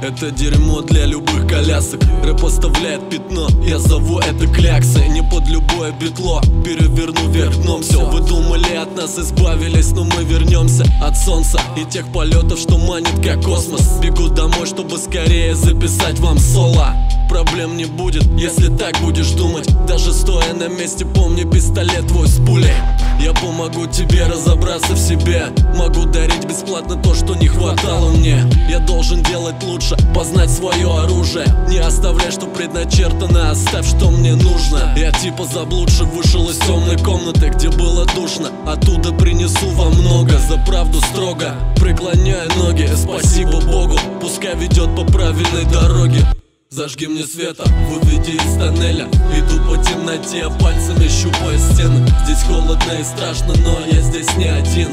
Это дерьмо для любых колясок. Рэп оставляет пятно, я зову это кляксой. Не под любое битло переверну вверх дном. Все, вы думали, от нас избавились, но мы вернемся от солнца и тех полетов, что манит как космос. Бегу домой, чтобы скорее записать вам соло. Проблем не будет, если так будешь думать. Даже стоя на месте, помни пистолет твой с пулей. Я помогу тебе разобраться в себе. Могу дарить бесплатно то, что не хватало мне. Я должен делать лучше, познать свое оружие. Не оставляй, что предначертано, оставь, что мне нужно. Я типа заблудший вышел из темной комнаты, где было душно. Оттуда принесу вам много, за правду строго преклоняю ноги, спасибо Богу. Пускай ведет по правильной дороге. Зажги мне света, выведи из тоннеля. Иду по темноте, пальцами щупая стены. Здесь холодно и страшно, но я здесь не один.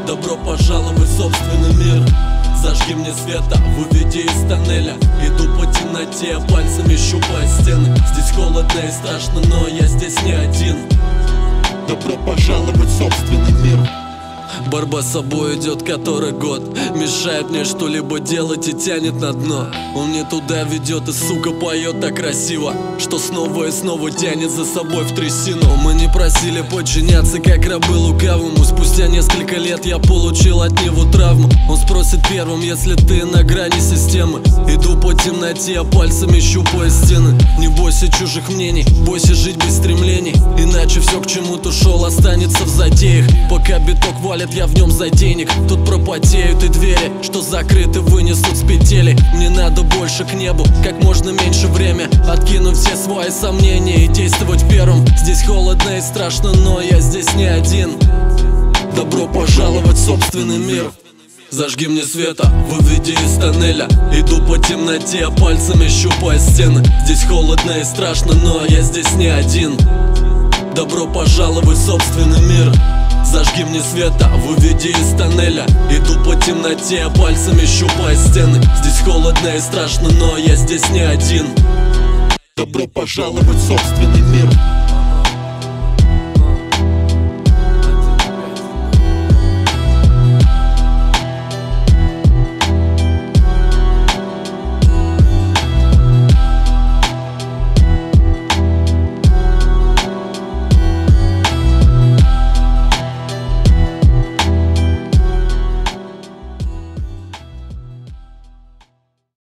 Добро пожаловать в собственный мир. Зажги мне света, выведи из тоннеля. Иду по темноте, пальцами щупая стены. Здесь холодно и страшно, но я здесь не один. Добро пожаловать в собственный мир. Борьба с собой идет который год. Мешает мне что-либо делать и тянет на дно. Он не туда ведет и, сука, поет так красиво, что снова и снова тянет за собой в трясину. Мы не просили подчиняться, как рабы лукавому. Спустя несколько лет я получил от него травму. Он спросит первым, если ты на грани системы. Иду по темноте, пальцами щупая стены. Не бойся чужих мнений, бойся жить без стремлений. Иначе все, к чему ты шел, останется в затеях. Пока биток валит, я в нем за денег. Тут пропотеют и двери, что закрыты, вынесут с петелей. Мне надо больше к небу, как можно меньше время. Откинуть все свои сомнения и действовать первым. Здесь холодно и страшно, но я здесь не один. Добро пожаловать в собственный мир. Зажги мне света, выведи из тоннеля. Иду по темноте, пальцами щупая стены. Здесь холодно и страшно, но я здесь не один. Добро пожаловать в собственный мир. Зажги мне света, выведи из тоннеля. Иду по темноте, пальцами щупая стены. Здесь холодно и страшно, но я здесь не один. Добро пожаловать в собственный мир.